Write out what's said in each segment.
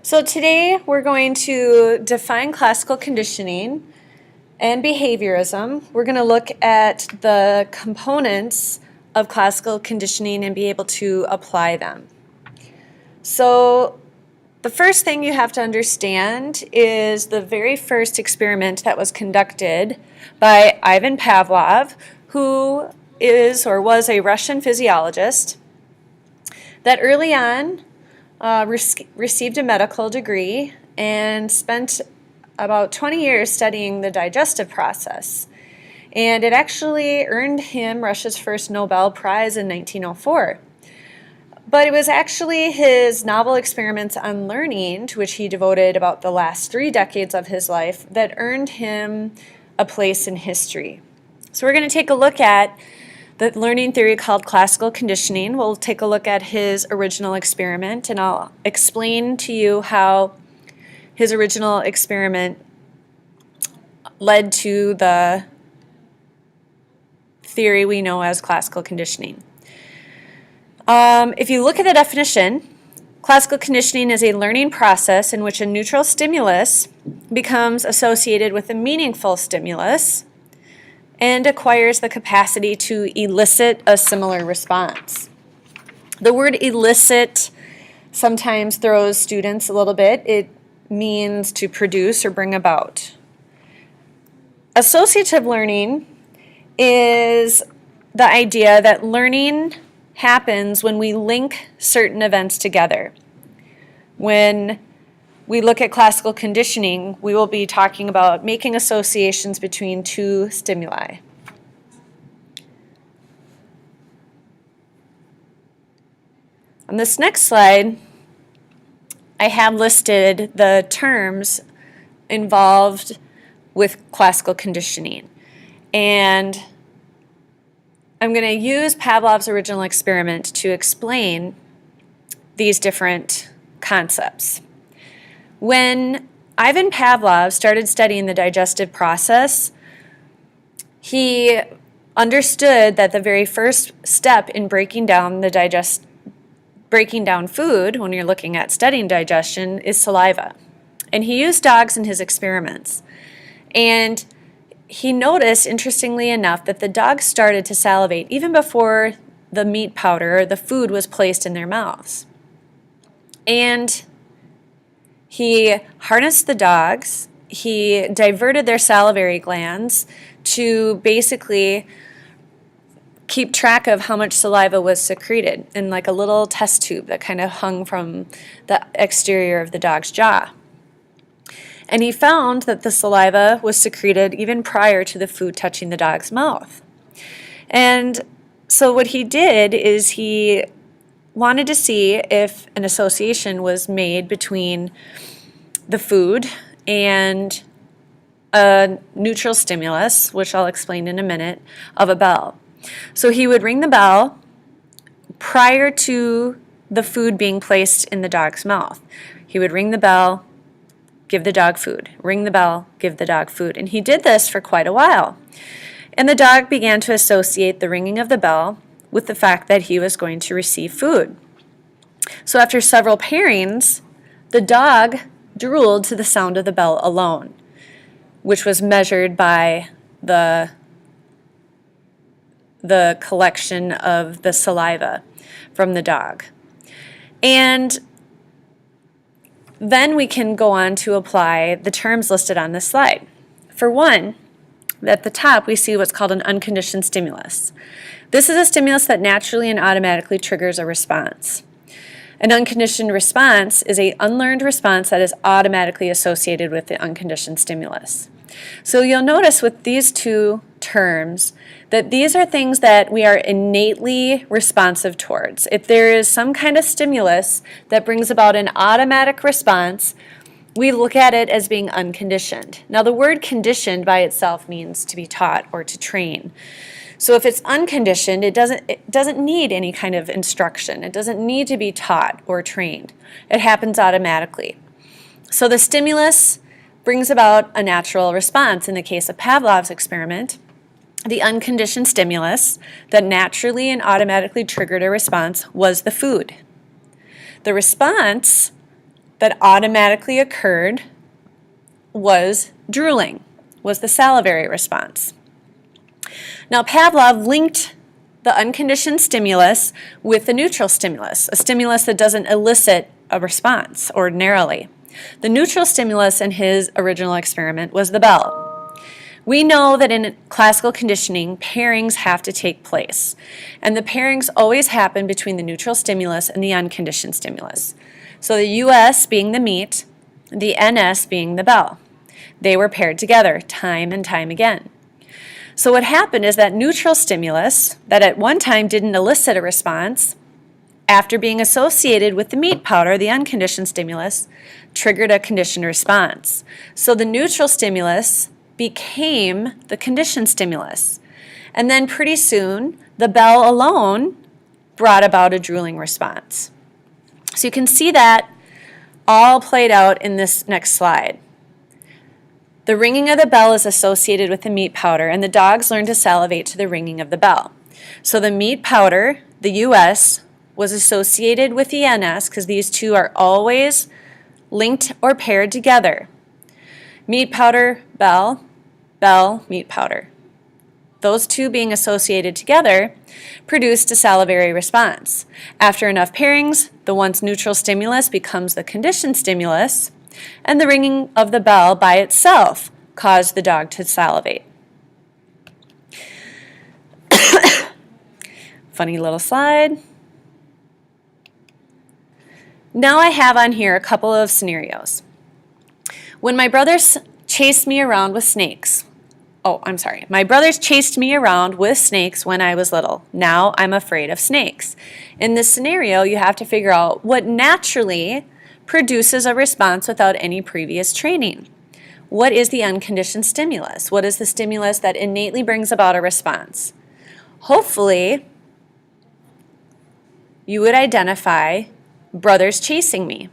So today we're going to define classical conditioning and behaviorism. We're going to look at the components of classical conditioning and be able to apply them. So the first thing you have to understand is the very first experiment that was conducted by Ivan Pavlov, who is or was a Russian physiologist that early on received a medical degree and spent about 20 years studying the digestive process. And it actually earned him Russia's first Nobel Prize in 1904. But it was actually his novel experiments on learning, to which he devoted about the last 3 decades of his life, that earned him a place in history. So we're going to take a look at the learning theory called classical conditioning. We'll take a look at his original experiment, and I'll explain to you how his original experiment led to the theory we know as classical conditioning. If you look at the definition, classical conditioning is a learning process in which a neutral stimulus becomes associated with a meaningful stimulus and acquires the capacity to elicit a similar response. The word elicit sometimes throws students a little bit. It means to produce or bring about. Associative learning is the idea that learning happens when we link certain events together. When we look at classical conditioning, we will be talking about making associations between two stimuli. On this next slide, I have listed the terms involved with classical conditioning. And I'm going to use Pavlov's original experiment to explain these different concepts. When Ivan Pavlov started studying the digestive process, he understood that the very first step in breaking down food, when you're looking at studying digestion, is saliva. And he used dogs in his experiments. And he noticed, interestingly enough, that the dogs started to salivate even before the meat powder or the food was placed in their mouths. And he harnessed the dogs, he diverted their salivary glands to basically keep track of how much saliva was secreted in like a little test tube that kind of hung from the exterior of the dog's jaw. And he found that the saliva was secreted even prior to the food touching the dog's mouth. And so what he did is he wanted to see if an association was made between the food and a neutral stimulus, which I'll explain in a minute, of a bell. So he would ring the bell prior to the food being placed in the dog's mouth. He would ring the bell, give the dog food, ring the bell, give the dog food. And he did this for quite a while. And the dog began to associate the ringing of the bell with the fact that he was going to receive food. So after several pairings, the dog drooled to the sound of the bell alone, which was measured by the collection of the saliva from the dog. And then we can go on to apply the terms listed on this slide. For one, at the top we see what's called an unconditioned stimulus. This is a stimulus that naturally and automatically triggers a response. An unconditioned response is an unlearned response that is automatically associated with the unconditioned stimulus. So you'll notice with these two terms that these are things that we are innately responsive towards. If there is some kind of stimulus that brings about an automatic response, we look at it as being unconditioned. Now the word conditioned by itself means to be taught or to train. So if it's unconditioned, it doesn't need any kind of instruction. It doesn't need to be taught or trained. It happens automatically. So the stimulus brings about a natural response. In the case of Pavlov's experiment, the unconditioned stimulus that naturally and automatically triggered a response was the food. The response that automatically occurred was drooling, was the salivary response. Now, Pavlov linked the unconditioned stimulus with the neutral stimulus, a stimulus that doesn't elicit a response ordinarily. The neutral stimulus in his original experiment was the bell. We know that in classical conditioning, pairings have to take place, and the pairings always happen between the neutral stimulus and the unconditioned stimulus. So the US being the meat, the NS being the bell. They were paired together time and time again. So what happened is that neutral stimulus, that at one time didn't elicit a response, after being associated with the meat powder, the unconditioned stimulus, triggered a conditioned response. So the neutral stimulus became the conditioned stimulus. And then pretty soon, the bell alone brought about a drooling response. So you can see that all played out in this next slide. The ringing of the bell is associated with the meat powder, and the dogs learn to salivate to the ringing of the bell. So the meat powder, the US, was associated with the NS because these two are always linked or paired together. Meat powder, bell, bell, meat powder. Those two being associated together produced a salivary response. After enough pairings, the once neutral stimulus becomes the conditioned stimulus, and the ringing of the bell by itself caused the dog to salivate. Funny little slide. Now I have on here a couple of scenarios. When my brothers chased me around with snakes. My brothers chased me around with snakes when I was little. Now I'm afraid of snakes. In this scenario, you have to figure out what naturally produces a response without any previous training. What is the unconditioned stimulus? What is the stimulus that innately brings about a response? Hopefully, you would identify brothers chasing me.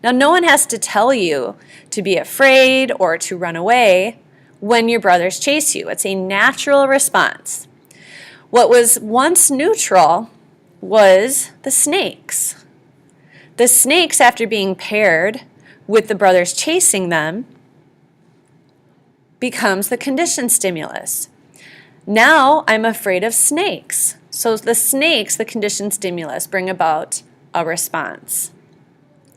Now, no one has to tell you to be afraid or to run away when your brothers chase you. It's a natural response. What was once neutral was the snakes. The snakes, after being paired with the brothers chasing them, becomes the conditioned stimulus. Now I'm afraid of snakes. So the snakes, the conditioned stimulus, bring about a response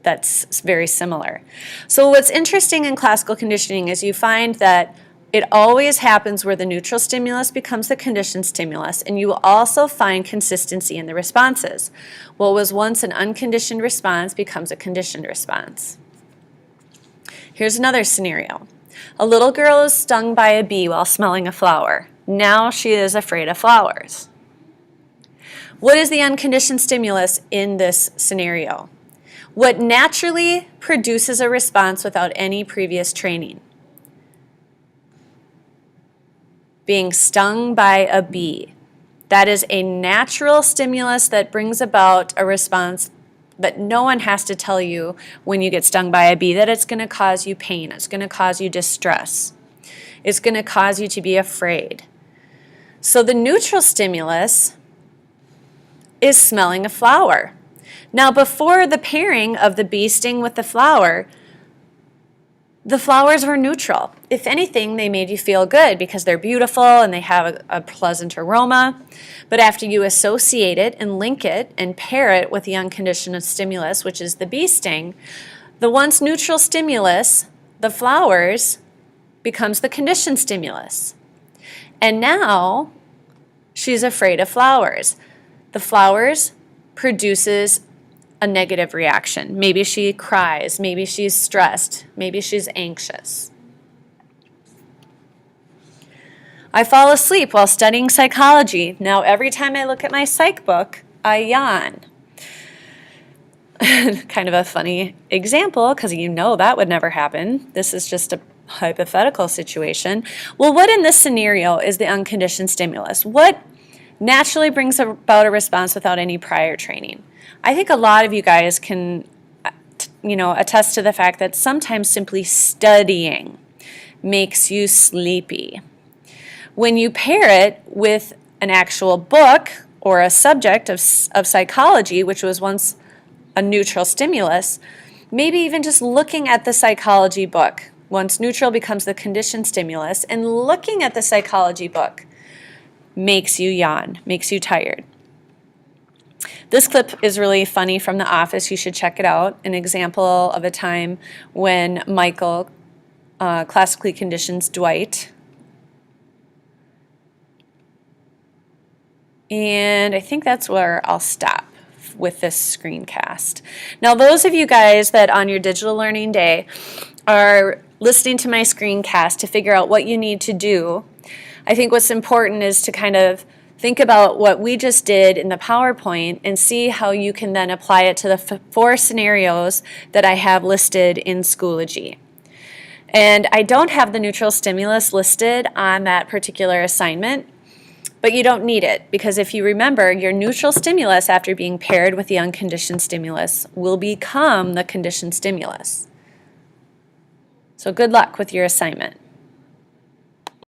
that's very similar. So what's interesting in classical conditioning is you find that it always happens where the neutral stimulus becomes the conditioned stimulus, and you will also find consistency in the responses. What was once an unconditioned response becomes a conditioned response. Here's another scenario. A little girl is stung by a bee while smelling a flower. Now she is afraid of flowers. What is the unconditioned stimulus in this scenario? What naturally produces a response without any previous training? Being stung by a bee. That is a natural stimulus that brings about a response that no one has to tell you when you get stung by a bee that it's going to cause you pain, it's going to cause you distress, it's going to cause you to be afraid. So the neutral stimulus is smelling a flower. Now, before the pairing of the bee sting with the flowers were neutral. If anything, they made you feel good because they're beautiful and they have a pleasant aroma. But after you associate it and link it and pair it with the unconditioned stimulus, which is the bee sting, the once neutral stimulus, the flowers, becomes the conditioned stimulus. And now she's afraid of flowers. The flowers produces a negative reaction. Maybe she cries, maybe she's stressed, maybe she's anxious. I fall asleep while studying psychology. Now every time I look at my psych book, I yawn. Kind of a funny example because you know that would never happen. This is just a hypothetical situation. Well, what in this scenario is the unconditioned stimulus? What naturally brings about a response without any prior training? I think a lot of you guys can, attest to the fact that sometimes simply studying makes you sleepy. When you pair it with an actual book or a subject of psychology, which was once a neutral stimulus, maybe even just looking at the psychology book. Once neutral becomes the conditioned stimulus, and looking at the psychology book makes you yawn, makes you tired. This clip is really funny from The Office. You should check it out. An example of a time when Michael classically conditions Dwight. And I think that's where I'll stop with this screencast. Now, those of you guys that on your digital learning day are listening to my screencast to figure out what you need to do, I think what's important is to kind of think about what we just did in the PowerPoint and see how you can then apply it to the 4 scenarios that I have listed in Schoology. And I don't have the neutral stimulus listed on that particular assignment, but you don't need it, because if you remember, your neutral stimulus after being paired with the unconditioned stimulus will become the conditioned stimulus. So good luck with your assignment.